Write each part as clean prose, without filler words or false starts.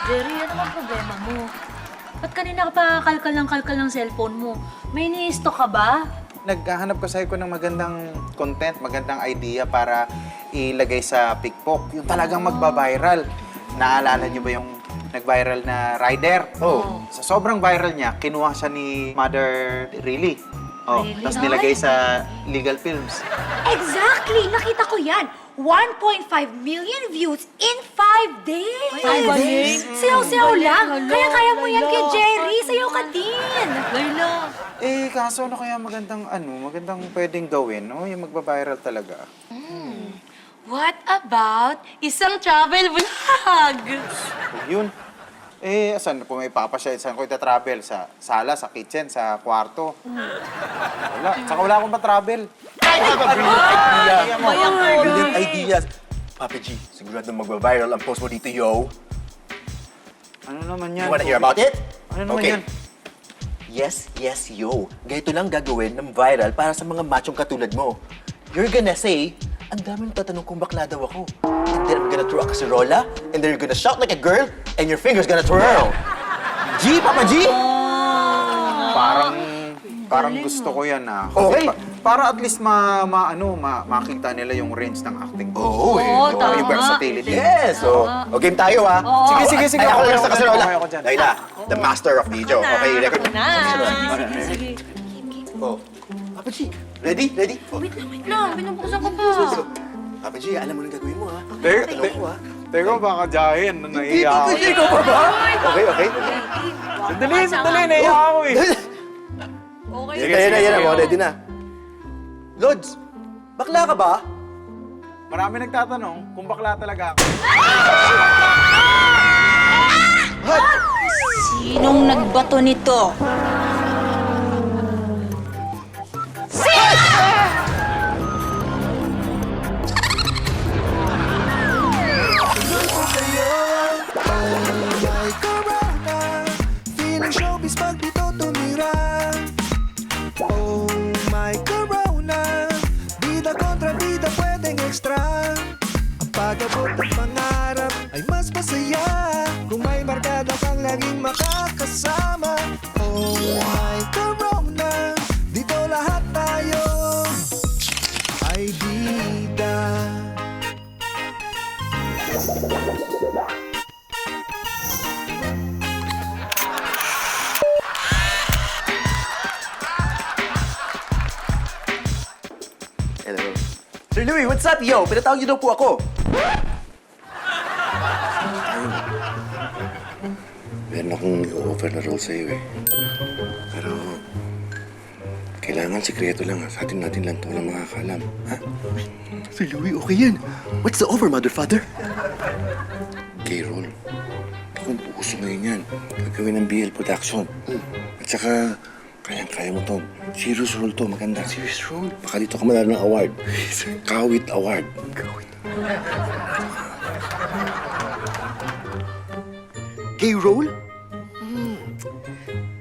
Jerry, ano ang problema mo? Ba't kanina ka pa kalkal ng cellphone mo? May ni-stock ka ba? Naghahanap kasi ko ng magandang content, magandang idea para ilagay sa PikPok. Yung talagang magba-viral. Naalala niyo ba yung nag-viral na rider? Oo. Sa sobrang viral niya, kinuha siya ni Mother Really. Really? Tapos nilagay sa legal films. Exactly! Nakita ko yan! 1.5 million views in 5 days! 5 days? Sayaw-sayaw lang! Hala, Kaya-kaya mo yan Layla. kay Jerry! Sayaw ka din! Layla. Kaso ano kaya magandang pwedeng gawin, no? Yung magba-viral talaga. What about isang travel vlog? Yun. Saan ko may papasya? Saan ko ita-travel? Sa sala, sa kitchen, sa kwarto? Wala. Saka wala akong pa-travel. I have a brilliant idea. Bayang ko. Brilliant ideas. Papa G, sigurado magba-viral ang post mo dito, yo. Ano naman yan? You wanna hear about it? Ano naman Okay. yan? Yes, yo. Ganito lang gagawin ng viral para sa mga machong katulad mo. You're gonna say, ang daming tatanong kung bakla daw ako. And then I'm gonna throw a kaserola, and then you're gonna shout like a girl, and your fingers gonna twirl. G, Papa G! Parang gusto ko yan, ah. Okay. Para at least makita nila yung range ng acting ko. Oo, Oo, Yung tama. yung versatility. Yes! So, game tayo, ha? Oo. Sige. Ay, ako Okay lang sa kaserola. Okay ako dyan. Layla, the master of video. Okay, record. Sige. Oh. Papa G, ready? Oh. Wait lang. Binubukusan ko pa. Papa G, alam mo nang gagawin mo, ha? Teka, baka dyahin. Naiiyak ako. Papa G, ikaw pa ba? Okay. Sandali, naiiyak ako eh. Yan na. Ready na. Lods, bakla ka ba? Marami nagtatanong kung bakla talaga ako. Sinong nagbato nito? May corona, feeling showbiz pag dito tumira. Oh my corona, bida kontra bida pwedeng extra. Ang pag-abot at pangarap ay mas masaya kung may barkada kang laging makakasama. Oh my corona, dito lahat tayo ay bida. Hello. Sir Louie, what's up, yo? Pinatawag niyo daw po ako. Meron akong i-offer na role sa'yo eh. Pero, kailangan sikreto lang ha. Sa atin natin lang to, walang makakaalam. Ha? Sir Louie, okay yan. What's the offer, mother, father? Gay role. Kung uso ngayon yan, gagawin ng BL Production. At saka, kayang-kaya mo to. Serious role to, maganda. Serious role? Baka dito ka manalo ng award. Kawit Award. Gay role?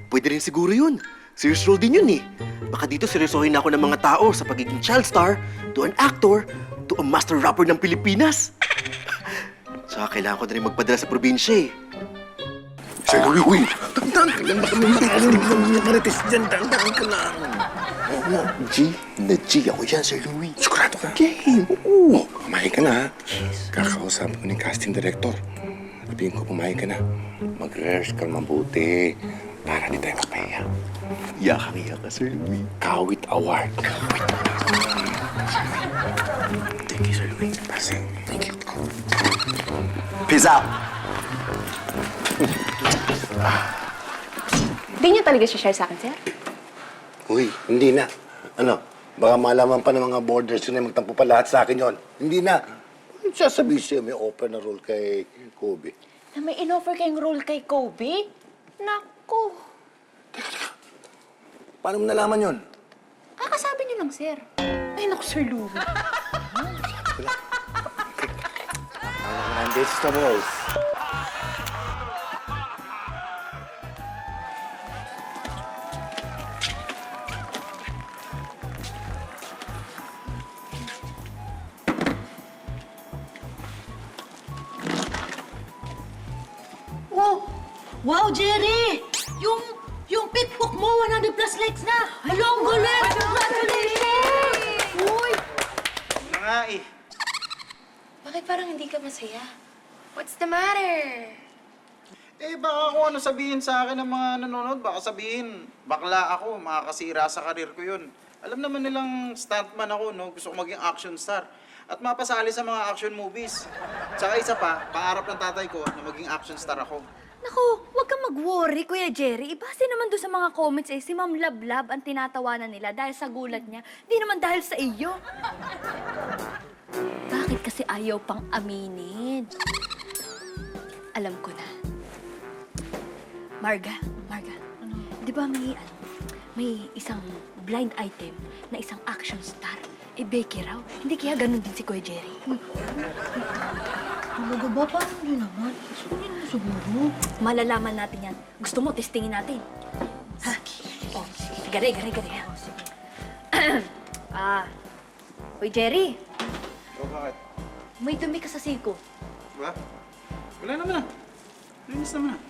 Pwede rin siguro yun. Serious role din yun eh. Baka dito seryosohin ako ng mga tao sa pagiging child star, to an actor, to a master rapper ng Pilipinas. Saka kailangan ko na rin magpadala sa probinsya eh. Sir Louie, uy! Tandaan ka lang, baka may makakarinig ng mga marites dyan. Tandaan ka lang. Oo, G na G. Ako yan, Sir Louie. Sigurado ka? Game. Oo. Pumayag ka na, ha? Kakausap ko ng casting director. Sabihin ko, pumayag ka na. Mag-rehearse ka mabuti para di tayo mapahiya. Yakang-iyak ka, Sir Louie. Kawit Award. Thank you, Sir Louie. Passing. Thank you. Peace out! Hindi niyo talaga siya share sa akin, sir? Uy, hindi na. Ano? Baka malaman pa ng mga boarders yun na magtampo pa lahat sa akin yon. Hindi na. Sasabihin siya, may offer na role kay Kobe. Na may in-offer kayong role kay Kobe? Naku. Paano mo nalaman yun? Kakasabi niyo lang, sir. Ay, naku, Sir Louie. This is the voice. Wow, Jerry! Yung pickbook mo, 100 plus likes na! Halong galing! Congratulations! Uy! Mga eh. Bakit parang hindi ka masaya? What's the matter? Eh, baka kung ano sabihin sa akin ng mga nanonood, baka sabihin, bakla ako, makakasira sa karir ko yun. Alam naman nilang stuntman ako, no? Gusto ko maging action star. At mapasali sa mga action movies. Tsaka isa pa, pangarap ng tatay ko na maging action star ako. Naku, huwag kang mag-worry, Kuya Jerry. Ibase naman doon sa mga comments si Ma'am Lablab ang tinatawanan nila dahil sa gulat niya. Di naman dahil sa iyo. Bakit kasi ayaw pang aminin? Alam ko na. Marga, di ba may isang blind item na isang action star? Eh, Becky raw. Hindi kaya ganun din si Kuya Jerry. Talaga ba? Paano yun naman? Sunin mo siguro. Malalaman natin yan. Gusto mo, testingin natin. Ha? Oh, gari. Kuya Jerry, O, bakit? may dumi ka sa siko. Ba? Wala naman ah. Linis naman ah.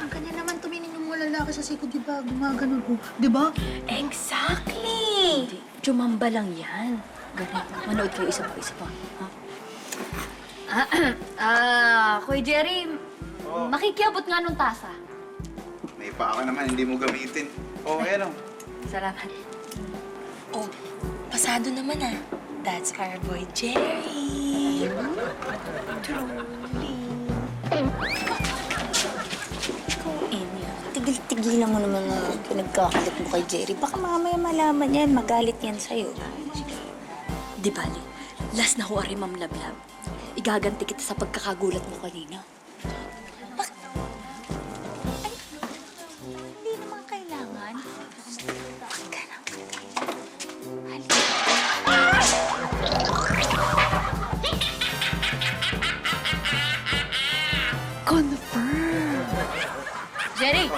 Kanya naman tuminin yung mga lalaki sa siko, di ba? Gumagano ko. Di ba? Exactly! Chumamba lang yan. Gani, manood kayo isa pa. Ha? Kuya Jerry, Oh. makikiabot nga nung tasa. May paa ka naman, hindi mo gamitin. O, ayan o. Salamat. Oh, pasado naman ah. That's our boy Jerry. Tigil-tigilan mo naman na pinagkakalit mo kay Jerry. Baka mamaya malaman yan, magalit yan sa'yo. Di bali, last na ho ari, Ma'am Lablab. Igaganti kita sa pagkakagulat mo kanina. Hindi naman kailangan. Jerry,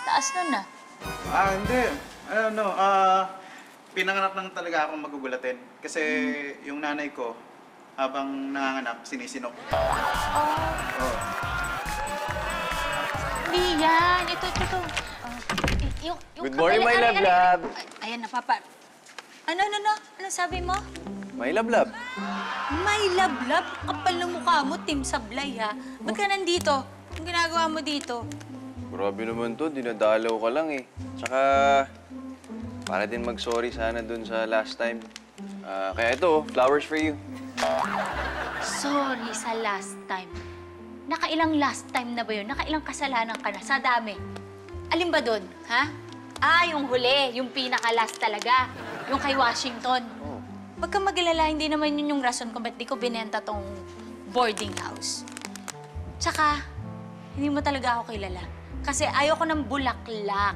taas nun na. Hindi. Pinanganak lang talaga akong magugulatin. Kasi yung nanay ko, habang nanganganak, sinisinok. Hindi yan. Ito. Good morning, my love-love. Ayan, napapa... Ano? Ano sabi mo? My love-love. May lablab. Kapal ng mukha mo, Team Sablay, ha? Ba't ka nandito? Anong ginagawa mo dito? Grabe naman to, dinadalaw ka lang eh. Tsaka, para din mag-sorry sana dun sa last time. Kaya ito, flowers for you. Sorry sa last time. Nakailang last time na ba yun? Nakailang kasalanan ka na? Sa dami. Alin ba dun, ha? Yung huli. Yung pinaka-last talaga. Yung kay Washington. Huwag kang mag-alala, hindi naman yun yung rason kung ba't di ko binenta tong boarding house. Tsaka, hindi mo talaga ako kilala. Kasi ayoko ng bulaklak.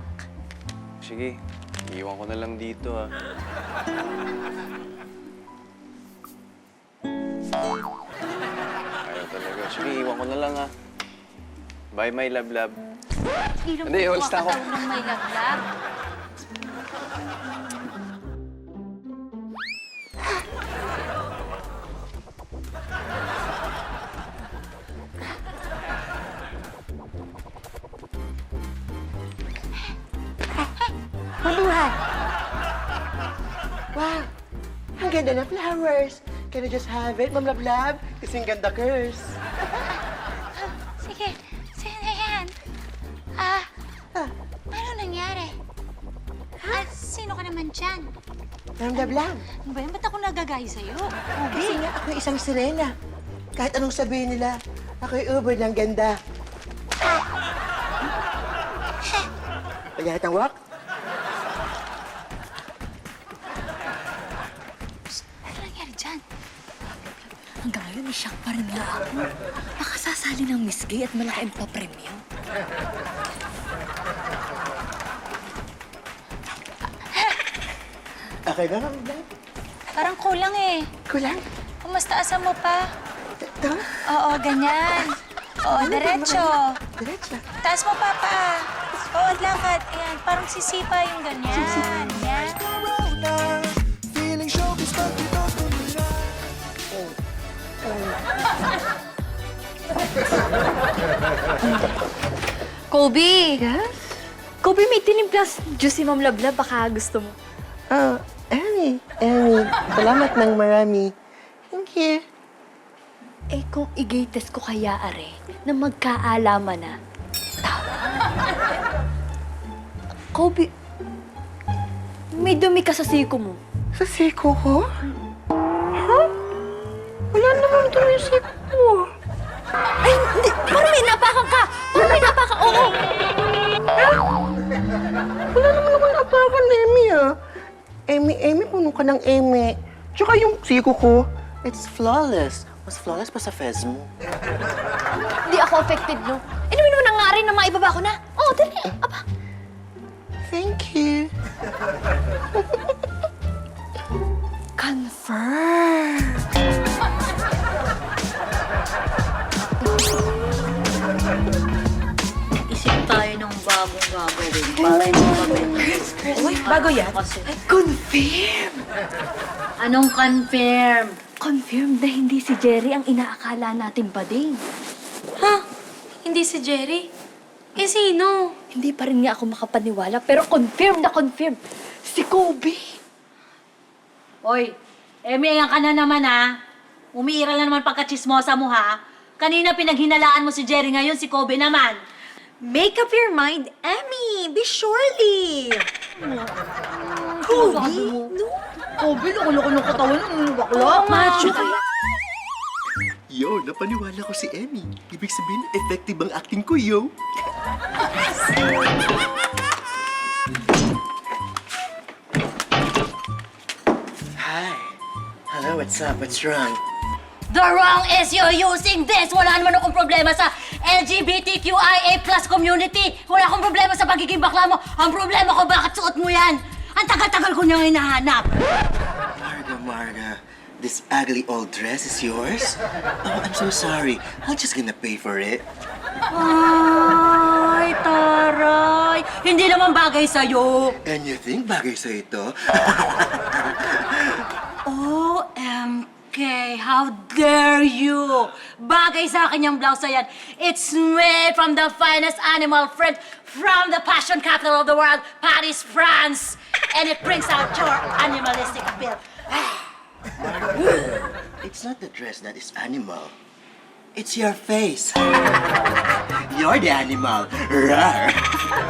Sige, iwan ko na lang dito ah. Ayaw talaga. Sige, iwan ko na lang ah. Bye, my love-love. Hindi, alis na ako. Ng may lablab. Mabuhay! Wow! Ang ganda na flowers! Can I just have it, Ma'am Lablab? Kasing ganda, curse. Sige, sino yan? Ano nangyari? Sino ka naman dyan? Ma'am Lablab, Ano ba yan? Ba't ako nagagaya sa'yo? kasi nga ako isang sirena. Kahit anong sabihin nila, ako'y uber ng ganda. Pagyahat ang walk? Ano nangyari dyan? Hanggang ngayon, may shock pa rin nga ako. Nakasasali ng Miss Gay at malaki ang pa-premium. Okay ba, Ma'am Lablab? Parang kulang eh. Kulang? Mas taasan mo pa. Ito? Oo, ganyan. Oo, diretso. Diretso. Taas mo pa pa. Oo, lakad. Ayan, parang sisipa yung ganyan. Yan. Corona, feeling showbiz pag dito tumira. Kobe! Yes? Kobe, may tinimplas juice si Ma'am Lablab. Baka gusto mo. Ah, Amy, salamat ng marami. Thank you. Eh, kung i-test ko kaya, are, na magkaalaman na. Tama. Kobe, may dumi ka sa siko mo. Sa siko ko? Ha? Wala naman ito yung siko ko. Ay, hindi! Parang may napakan ka! Parang may napakan, oo! Wala naman akong napakan, Amy, ah. Amy, puno ka ng Amy. Tsaka yung siko ko, it's flawless. Mas flawless pa sa fez mo. Hindi ako affected, no? Inumin mo na nga rin na maibaba ko na. Oo, dali. Aba. Thank you. Confirm. Isip tayo ng bagong gagawin para hindi mabenta. Uy, bago yan? Kasi, Confirm. anong confirm? Confirm na hindi si Jerry ang inaakala natin bading. Ha? Hindi si Jerry? Eh, sino? Hindi pa rin nga ako makapaniwala, pero confirm na confirm. Si Kobe. Oy, Emi, ayan ka na naman ha. Umiiral na naman pagkachismosa mo ha. Kanina pinaghinalaan mo si Jerry, ngayon si Kobe naman. Make up your mind, Emmy. Be surely. Kobe? No. Kobe, loko-loko ng katawan ng bakla. Macho ka. Yo, napaniwala ko si Emmy. Ibig sabihin, effective ang acting ko, yo. Hi. Hello, what's up? What's wrong? The wrong is you're using this. Wala naman akong problema sa LGBTQIA+ community. Wala akong problema sa pagiging bakla mo. Ang problema ko, bakit suot mo yan? Ang tagal-tagal ko niyang hinahanap. Marga, this ugly old dress is yours? Oh, I'm so sorry. I'm just gonna pay for it. Ay, taray. Hindi naman bagay sa'yo. And you think bagay sa ito? OMG, how dare you! Bagay sa akin yung blouse na yan. It's made from the finest animal print from the fashion capital of the world, Paris, France. And it brings out your animalistic appeal. It's not the dress that is animal. It's your face. You're the animal. Rawr.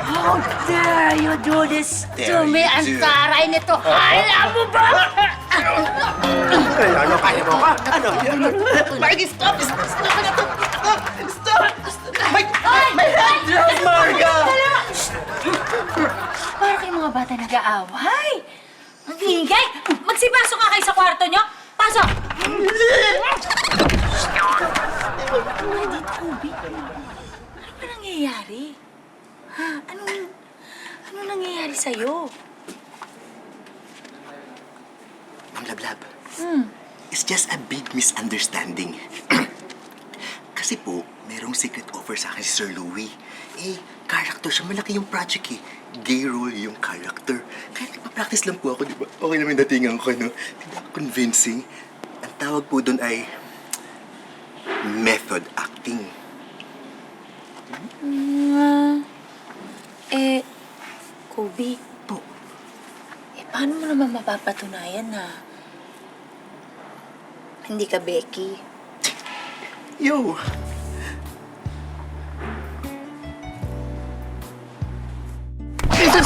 How dare you do this Dare to me? you Ang do. taray nito. Alam mo ba? Ano, kaya mo ka? Ano? Margie, stop! Stop! Stop! My hand! Marga! Para kayong mga bata nag-aaway. Ang ingay! Magsipasok ka kayo sa kwarto nyo. Pasok! Ano ba nangyayari? Ha? Ano nangyayari sa'yo? Ma'am Lablab, it's just a big misunderstanding. Kasi po, merong secret offer sa akin si Sir Louie. Eh, character siya. Malaki yung project eh. Gay role yung character. Kaya nagpa-practice lang po ako, di ba? Okay naman datingan ko, no? Hindi ako convincing. Ang tawag po doon ay method acting. Kobe, Po, paano mo naman mapapatunayan na hindi ka Becky? yo!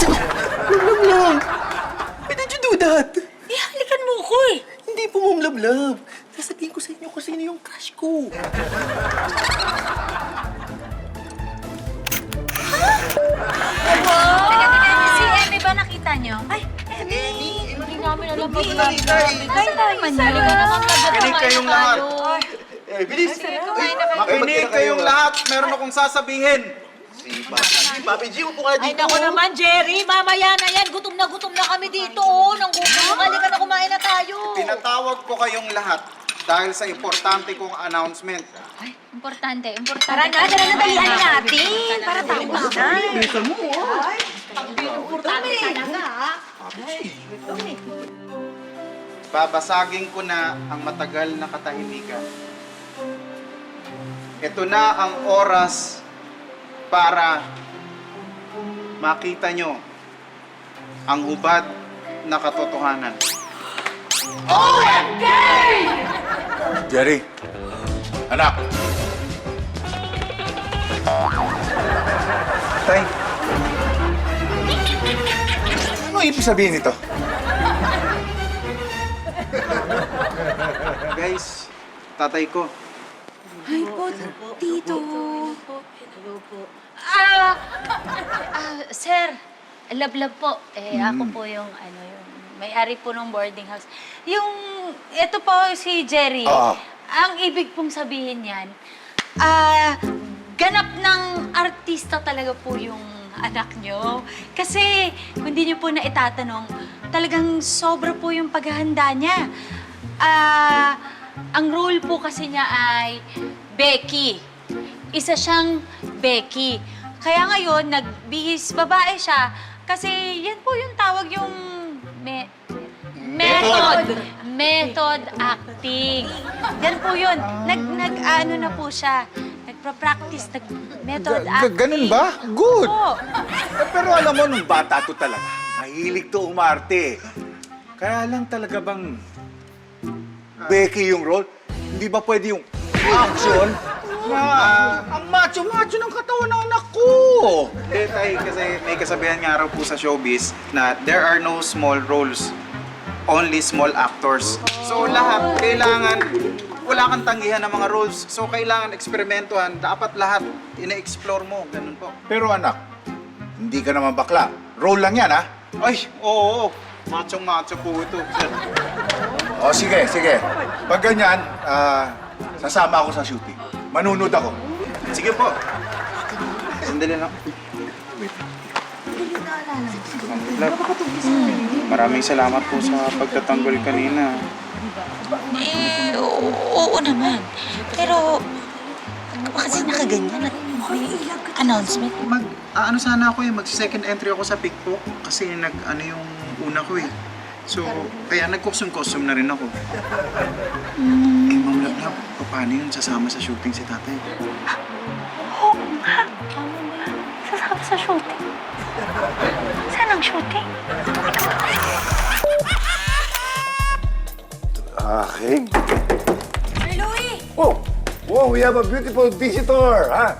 Ma'am, why did you do that? Halikan mo ko eh. Hindi po, Ma'am Lablab. Sasabihin ko sa inyo kung sino yung crush ko. Si Emmy ba nakita nyo? Ay, Hindi namin alam ba ay naman yun. Makinig kayong lahat. Bilis! Makinig kayong lahat. Meron akong sasabihin. Papi G, upo ka Ay, dito. naku naman, Jerry. Mamaya na yan. Gutom na kami dito. Oh, nang gutom. Halika na, kumain na tayo. Tinatawag ko kayong lahat dahil sa importante kong announcement. Importante. Tara na, dalihan natin. Para tayo makamay. Babasagin ko na ang matagal na katahimikan. ito na ang oras para makita nyo ang hubad na katotohanan. Jerry, anak. Tay, Ano ibig sabihin nito? guys, tatay ko. Ay po, Tito. Sir, love po. Ako po yung may-ari po ng boarding house. Ito po si Jerry. Oo. Ang ibig pong sabihin niyan, ganap ng artista talaga po yung anak nyo. Kasi, kung di nyo po na itatanong, talagang sobra po yung paghahanda niya. Ang role po kasi niya ay Becky. Isa siyang Becky. Kaya ngayon, nagbihis babae siya kasi yan po yung tawag yung method acting. Yan po yun. Ano na po siya. Nagpa-practice, method acting. Ganun ba? Good. Opo. Pero alam mo, nung bata to talaga, mahilig to umarte. Kaya lang talaga bang Becky yung role? Hindi ba pwede yung action? Ang macho-macho ng katawan ng anak ko. Tay, kasi may kasabihan nga raw po sa showbiz na there are no small roles, only small actors. So lahat, kailangan, wala kang tanggihan ng mga roles. So kailangan eksperimentuhan, dapat lahat ina-explore mo, ganun po. Pero anak, hindi ka naman bakla. Role lang yan, ha? Ay, oo, machong-macho po ito, sir. O, sige. Pag ganyan, sasama ako sa shooting. Manunod ako. Sige po. Sandali lang. Love, maraming salamat po sa pagtatanggol kanina. Oo naman. Pero, ba kasi nakaganyan at may announcement? Ano sana ako mag-second entry ako sa Pickpock kasi yung una ko eh. So, kaya nag-costume-costume na rin ako. Eh, Ma'am Love, paano yun sasama sa shooting si tatay? Oo nga. Sasama sa shooting. Saan ang shooting? Okay. Sir Louie! Oh, we have a beautiful visitor, ha?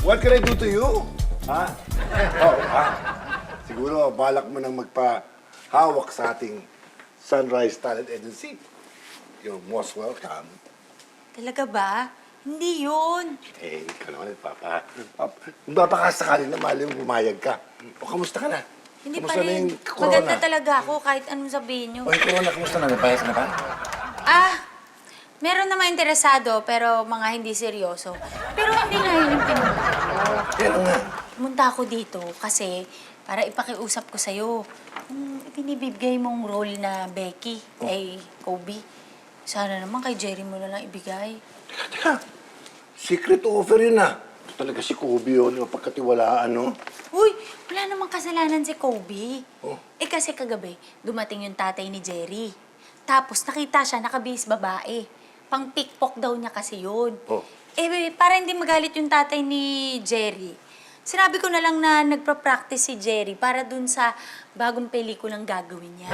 What can I do to you? Ha? Siguro, balak mo nang magpahawak sa ating Sunrise Talent Agency. You're most welcome. Talaga ba? Hindi yun. Eh, ikaw naman, Papa. Kung baka na mali mo pumayag ka. O, kamusta ka na? Hindi Kamusta pa na rin. yung corona? Maganda talaga ako kahit anong sabihin nyo. O, yung corona, kamusta na? Napayas na ka? Meron naman interesado pero mga hindi seryoso. Pero hindi nga yun yung pinunta ko. Pero nga. Pumunta ako dito kasi para ipakiusap ko sa'yo. Kung ibinibigay mong role na Becky kay Kobe, sana naman kay Jerry mo na lang ibigay. Teka. Secret offer yun, ah. Ito talaga si Kobe yun, yung pagkatiwalaan, no? Uy, wala namang kasalanan si Kobe. Oh. Eh kasi kagabi, dumating yung tatay ni Jerry. Tapos nakita siya, nakabihis babae. Pang-pickpock daw niya kasi yun. Oh. Eh, para hindi magalit yung tatay ni Jerry, sinabi ko na lang na nagpa-practice si Jerry para dun sa bagong pelikulang gagawin niya.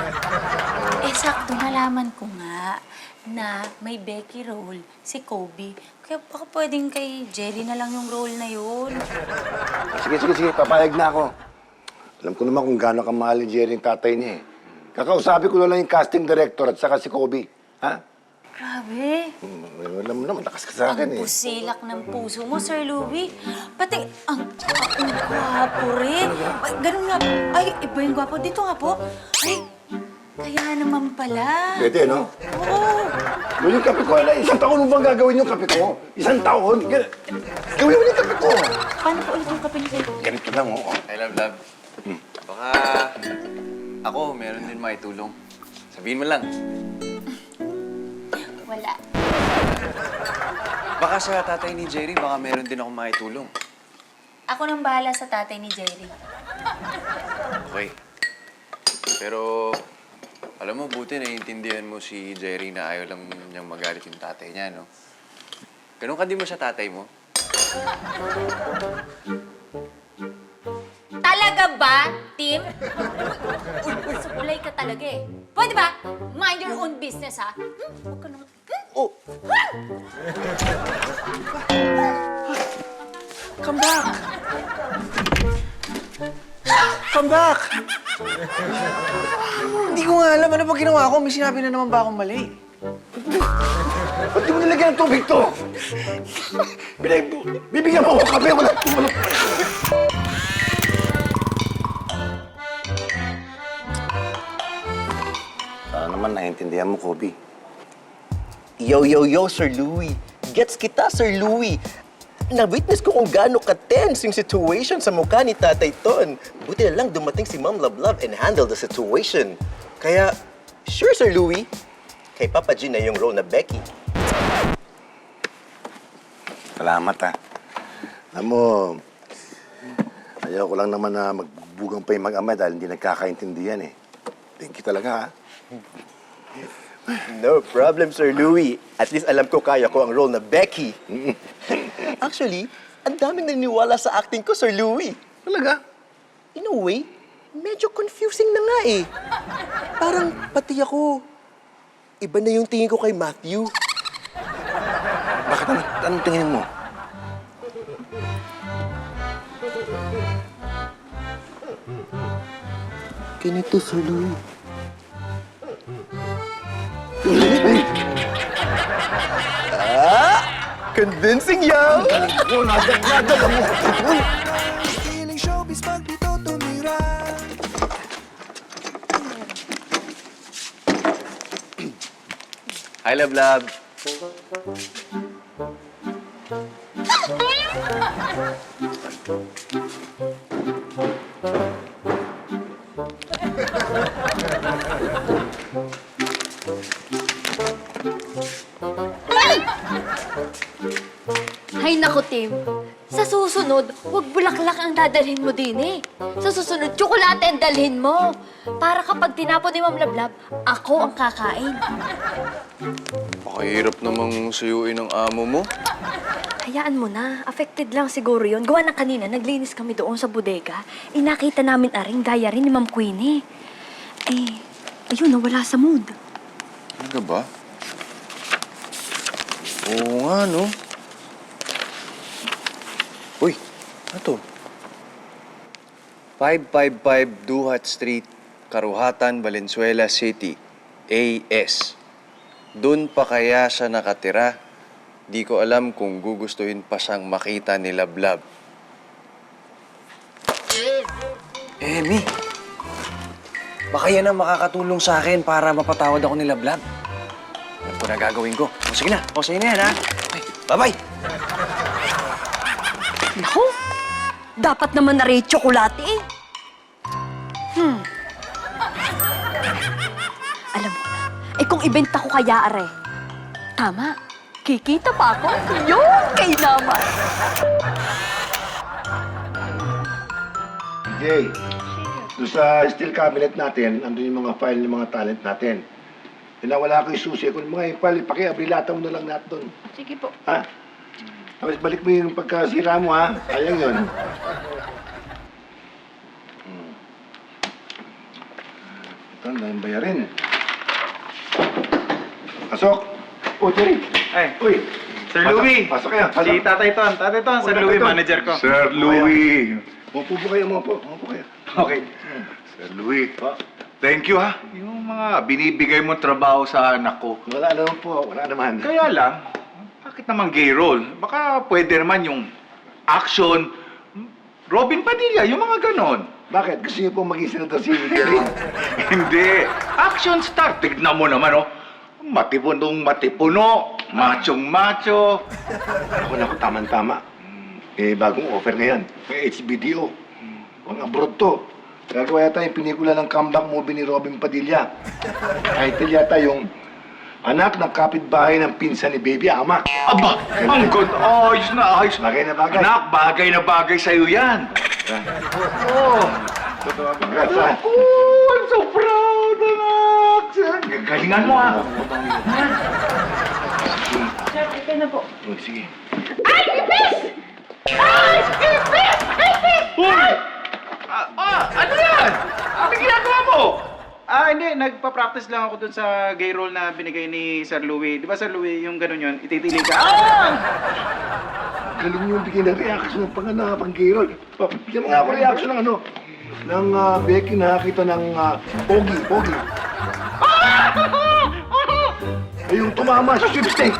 Eh, sakto nalaman ko nga na may Becky role si Kobe. Kaya baka pwedeng kay Jerry na lang yung role na yun. Sige, papayag na ako. Alam ko naman kung gaano kamahal ni Jerry yung tatay niya, eh. Kakausapin ko na lang yung casting director at saka si Kobe. Ha? Grabe. Alam mo naman, takas ka sa akin, Ang eh. pusilak ng puso mo, Sir Louie. Pati, ang gwapo rin. Ay, ganun nga. Ay, iba yung gwapo. Dito nga po. Ay, kaya naman pala. Pwede, no? Oo. Doon yung kape ko. Isang taon mo bang gagawin yung kape ko? Isang taon? Gawin mo yung kape ko. Paano po ulit yung kape ni Sir? Ganito lang, oh. I love. Baka ako, meron din maitulong. Sabihin mo lang. Wala. Baka sa tatay ni Jerry, baka meron din akong maitulong. Ako nang bahala sa tatay ni Jerry. Okay. Pero, alam mo, buti naiintindihan mo si Jerry na ayaw lang niyang magalit yung tatay niya, no? Ganun ka din mo sa tatay mo? Talaga ba, Tim? Uy, sukulay ka talaga eh. Pwede ba? Mind your own business, ha? Huwag ka naman... Oh! Come back! Come back! Hindi ko nga alam ano ba ginawa ko. May sinabi na naman ba akong mali? Ba't di mo nilagyan ng tubig to? Bibigyan mo ako kape, wala tumalok. Sana naman naiintindihan mo, Kobe. Yo, Sir Louie. Gets kita, Sir Louie. Na-witness ko kung gaano ka-tense yung situation sa mukha ni Tatay Ton. Buti na lang dumating si Ma'am Love and handle the situation. Kaya, sure, Sir Louie, kay Papa G na yung role na Becky. Salamat, ha. Alam mo, ayaw ko lang naman na magbubugang pa yung mag-ama dahil hindi nagkakaintindihan, eh. Thank you talaga, ha. No problem, Sir Louie. At least alam ko kaya ko ang role na Becky. Actually, ang daming naniniwala sa acting ko, Sir Louie. Talaga? In a way, medyo confusing na nga eh. Parang pati ako, iba na yung tingin ko kay Matthew. Bakit? Anong tingin mo? Ganito, Sir Louie. Convincing, yo! Feeling showbiz pag dito tumira. Hi, Love. Hay nako, Tim. Sa susunod, huwag bulaklak ang dadalhin mo din eh. Sa susunod, tsokolate ang dalhin mo. Para kapag tinapon ni Ma'am Lablab, ako ang kakain. Pakahirap namang suyuin ng amo mo. Hayaan mo na. Affected lang siguro yun. Gawa na kanina, naglinis kami doon sa bodega. Nakita namin aring diary ni Ma'am Queenie. Ayun, nawala sa mood. Talaga ba? Oo nga, no? Uy, ano to? 555 Duhat Street, Karuhatan, Valenzuela City, AS. Doon pa kaya siya nakatira? Di ko alam kung gugustuhin pa siyang makita ni Lablab. Mi. Baka yan ang makakatulong sa akin para mapatawad ako ni Lablab. Alam ko na gagawin ko. O sige na. O sa'yo na yan, ha? Okay, bye-bye. Naku, dapat naman na rin tsokolate eh. Alam mo na, kung ibenta ko kaya are, tama, kikita pa ako. Yun, kay naman. Jay, doon sa steel cabinet natin, andun yung mga file ng mga talent natin. Pinawala ko yung susi. Kung mga file, pakiabrilata mo na lang natin doon. Sige po. Ha? Tapos balik mo yung pagkasira mo, ha? Sayang yun. Ito, ang daming bayarin. Pasok! O, Jerry! Ay, Uy! Sir Pasok, Louie! Pasok kayo! Si Tatay Ton, Sir Louie, manager ko. Sir Louie! Maupo po kayo, maupo kayo. Okay. Sir Louie, thank you ha. Yung mga binibigay mo trabaho sa anak ko. Wala naman po, wala naman. Kaya lang, bakit naman gay role? Baka pwede naman yung action, Robin Padilla, yung mga ganon. Bakit? Gusto niyo po maging senador si Jerry? Hindi. Action star. Tignan mo naman, oh. Matipunong matipuno. Machong-macho. Naku, tama-tama. Bagong offer ngayon. May HBDO. Pang abroad to. Gagawa yata yung pelikula ng comeback movie ni Robin Padilla. Title yata yung Anak ng Kapitbahay ng Pinsan ni Baby Ama. Aba, ang good. Ayos na, ayos. Bagay na bagay. Anak, bagay na bagay sa'yo yan. Oh. Congrats, ha? Oh, I'm so proud, anak. Galingan mo, ha? Oh, sige. Ano yan? Ano ginagawa mo? Hindi. Nagpa-practice lang ako dun sa gay role na binigay ni Sir Louie. Di ba, Sir Louie, yung gano'n yun, ititili ka. Galing yung bigyan ng reaction ng pang Kirol. Bigyan mo nga ako reaction ng ano, ng Becky na nakita ng Pogi. Ay, yung tumama sa sweepstake.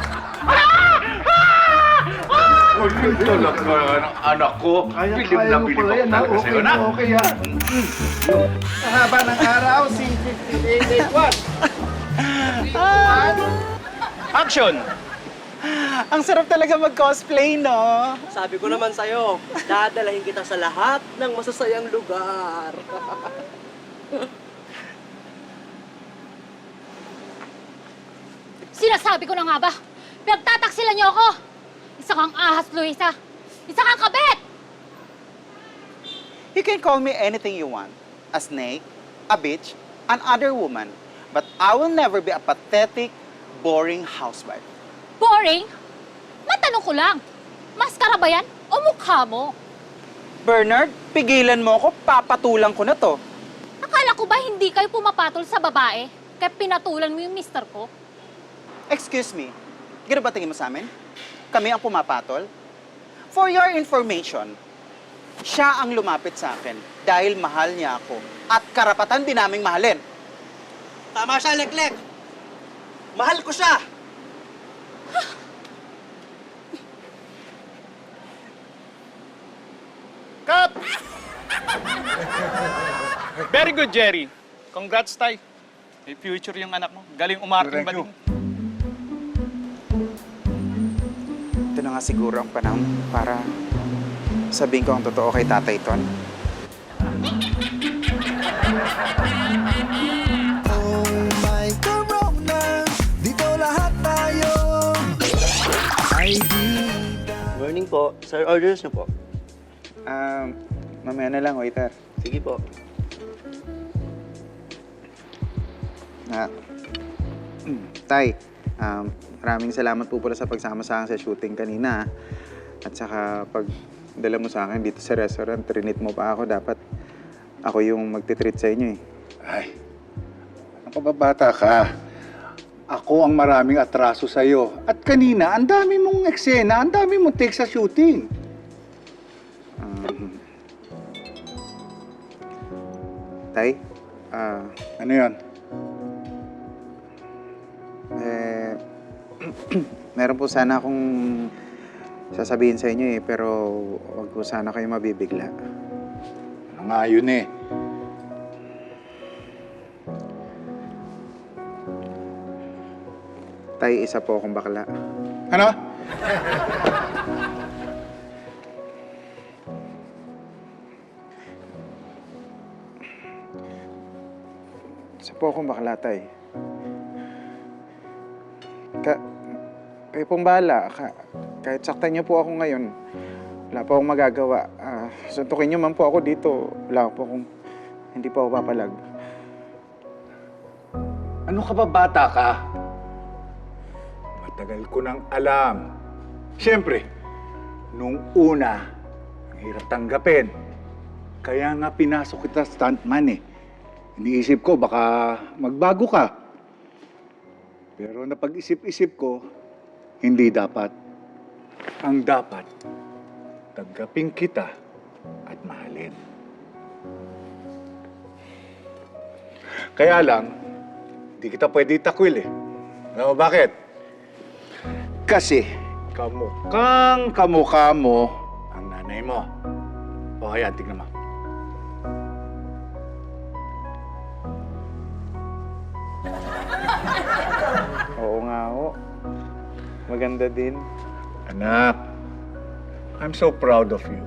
Kulit talaga ng anak ko. Bilib na mo bilib pala ako yan, ha? talaga sa'yo, Okay na. na, okay, ha? Sa haba ng araw, si 5881. Action! Ang sarap talaga mag-cosplay, no? Sabi ko naman sa'yo, dadalahin kita sa lahat ng masasayang lugar. Sinasabi ko na nga ba? Pinagtataksilan niyo ako! Isa kang ahas, Luisa! Isa kang kabit! You can call me anything you want. A snake, a bitch, an other woman. But I will never be a pathetic, boring housewife. Boring? Matanong ko lang, maskara ba yan o mukha mo? Bernard, pigilan mo ako, papatulang ko na to. Akala ko ba hindi kayo pumapatol sa babae? Kaya pinatulan mo yung mister ko? Excuse me, gano'n ba tingin mo sa amin? Kami ang pumapatol? For your information, siya ang lumapit sa akin dahil mahal niya ako at karapatan din naming mahalin. Tama siya, Leklek. Mahal ko siya. Cut! Very good, Jerry. Congrats, Tay. May future yung anak mo. Galing umarting ba din? Ito na nga siguro ang panahon para sabihin ko ang totoo kay Tatay Ton. Oh my Corona, dito lahat tayo ay Morning po. Sir, orders niyo po. Mamaya na lang, waiter. Sige po. Tay, maraming salamat po pala sa pagsama sa akin sa shooting kanina. At saka pag dala mo sa akin dito sa restaurant, trinit mo pa ako. Dapat ako yung magtitreat sa inyo eh. Ay, ano ka ba bata ka? Ako ang maraming atraso sa'yo. At kanina, ang dami mong eksena, ang dami mong take sa shooting. Tay, Ano yon? meron po sana akong sasabihin sa inyo eh, pero wag po sana kayo mabibigla. Ano nga yun eh? Tay, isa po akong bakla. Ano? Isa po akong bakla, Tay. Kayo pong bahala. Kahit saktan niyo po ako ngayon, wala po akong magagawa. Suntukin niyo man po ako dito. Wala po akong, hindi po ako papalag. Ano ka ba bata ka? Matagal ko nang alam. Siyempre, nung una, ang hirap tanggapin. Kaya nga pinasok kita stuntman eh. Iniisip ko baka magbago ka. Pero napag-isip-isip ko, hindi dapat. Ang dapat, tanggapin kita at mahalin. Kaya lang, hindi kita pwede itakwil eh. Alam mo bakit? Kasi kamukhang kamukha mo ang nanay mo. O ayan, tignan mo. Oo nga ho. Maganda din. Anak, I'm so proud of you.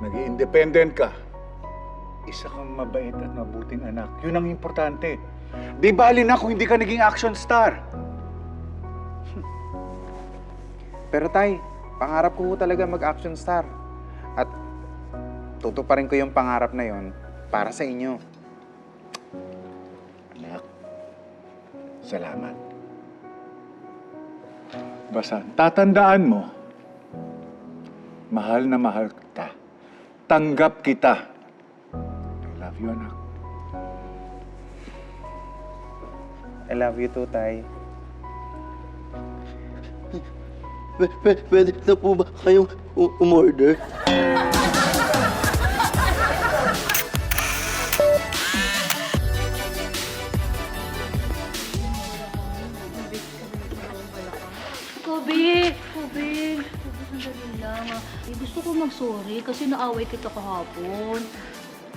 Naging independent ka. Isa kang mabait at mabuting anak. Yun ang importante. Di bali na kung hindi ka naging action star. Pero Tay, pangarap ko talaga mag-action star. At tutuparin ko yung pangarap na yon para sa inyo. Anak, salamat. Basta, tatandaan mo, mahal na mahal kita. Tanggap kita. I love you, anak. I love you too, Tay. Pwede na po ba kayong umorder? Kobe, sandali lang. Gusto ko mag-sorry kasi naaway kita kahapon.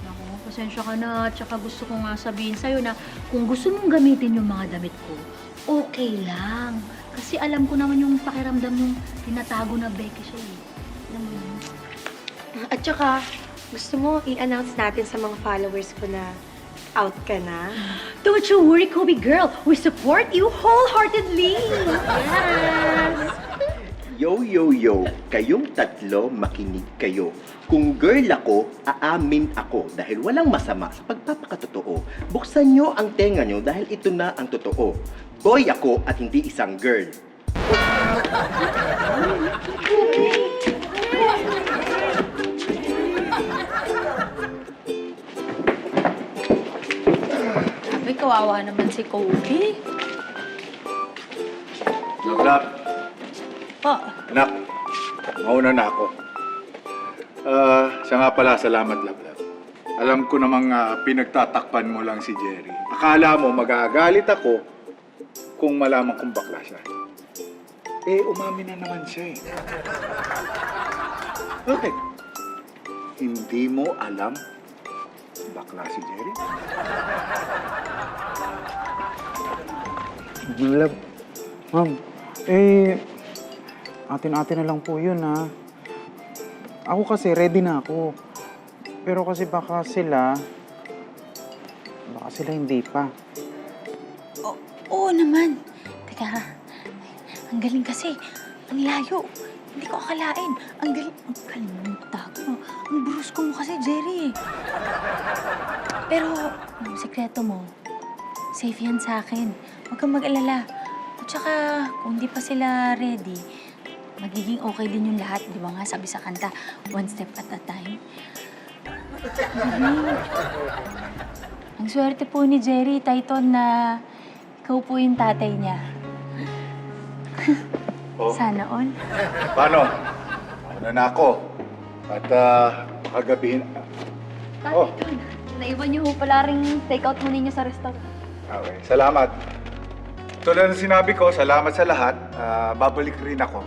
Naku, pasensya ka na. Tsaka gusto ko nga sabihin sa'yo na kung gusto mong gamitin yung mga damit ko, okay lang. Kasi alam ko naman yung pakiramdam yung tinatago na Becky siya eh. Alam mo yun? At saka, gusto mo i-announce natin sa mga followers ko na out ka na? Don't you worry, Kobe girl. We support you wholeheartedly. Yes! Yo, yo, yo! Kayong tatlo, makinig kayo. Kung girl ako, aamin ako dahil walang masama sa pagpapakatotoo. Buksan nyo ang tenga nyo dahil ito na ang totoo. Boy ako at hindi isang girl. Sabi, kawawa naman si Kobe. Love. Oh, Anak, mauna na ako. Siya nga pala, salamat, Love. Alam ko namang pinagtatakpan mo lang si Jerry. Akala mo magagalit ako kung malaman kong bakla siya. Eh, umamin na naman siya eh. Bakit? Hindi mo alam bakla si Jerry? Love, ma'am, atin-atin na lang po yun, ha. Ako kasi, ready na ako. Pero kasi baka sila hindi pa. Oo naman. Teka, ang galing kasi. Ang layo. Hindi ko akalain. Ang galing mong tago. Ang brusko mo kasi, Jerry. Pero, ang sekreto mo, safe yan sa akin. Huwag kang mag-alala. At saka, kung di pa sila ready, magiging okay din yung lahat. Di ba nga, sabi sa kanta, one step at a time. Ang swerte po ni Jerry, Titan, na ikaw po yung tatay niya. Oh. Sana all. Paano? Mauna na ako. At kagabihin... Oh, Naiwan niyo ho pala rin take-out mo ninyo sa restaurant. okay. Salamat. Tulad ng sinabi ko, salamat sa lahat. Babalik rin ako.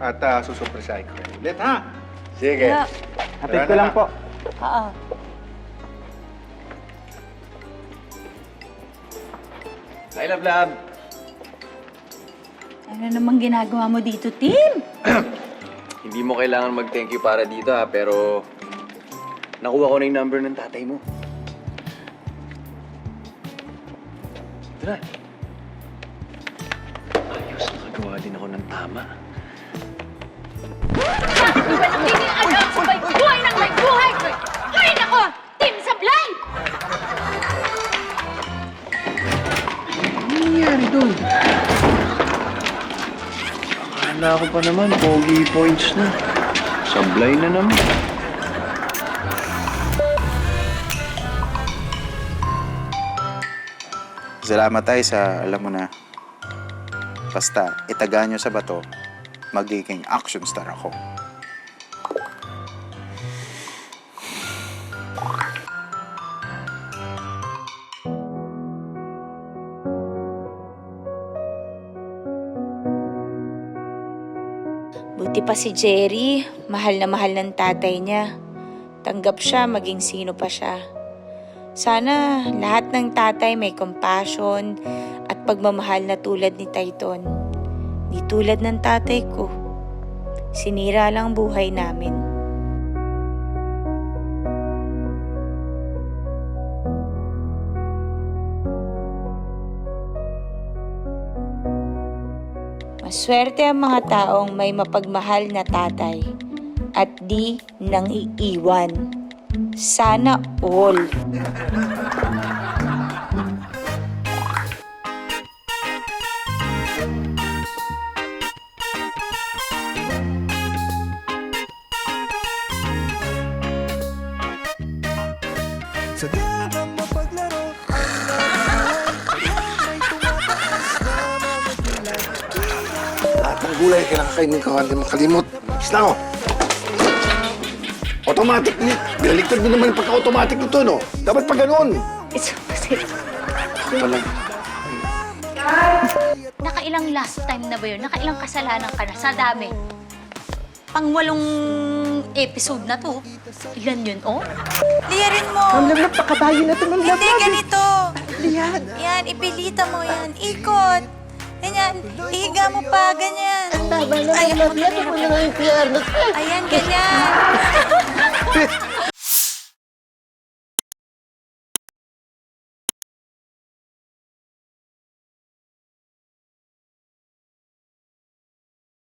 At susurpresahin ko kayo ulit, ha? Sige. Yeah. Hatid ko lang po. Oo. Hi, Love. Ano namang ginagawa mo dito, Tim? Hindi mo kailangan mag-thank you para dito, ha, pero nakuha ko na yung number ng tatay mo. Ito na. Ayos, nakagawa din ako ng tama. Hindi ano ako may buhay ng may buhay! Hay nako! Tim Sablay! Ano nangyari doon? Akala ko pa naman, pogi points na. Sablay na naman. Salamat tayo sa, alam mo na, basta itagaan nyo sa bato, magiging action star ako. Buti pa si Jerry, mahal na mahal ng tatay niya. Tanggap siya maging sino pa siya. Sana lahat ng tatay may compassion at pagmamahal na tulad ni Titan. Di tulad ng tatay ko. Sinira lang buhay namin. Maswerte ang mga taong may mapagmahal na tatay at di nang iiwan. Sana all. Subukang mapaglaro ang buhay. May tumataas na mga kilay. Lahat ng gulay kailangan kainin ko, hindi makalimot. Isla ko. Automatic, binaligtad mo naman yung pagka-automatic nito, no? Dapat pa ganun. It's so Ako talaga. Nakailang last time na ba yun? Nakailang kasalanan ka na sa dami? Pang-walong episode na to. Ilan yun, oh? Liyarin mo! Ma'am Lablab, pakabayo na ito, Ma'am Hindi, Lablab. ganito! Liyan. Yan, ipilita mo yan. Ikot! Ganyan, ihiga mo pa, ganyan. Ayan, ganyan.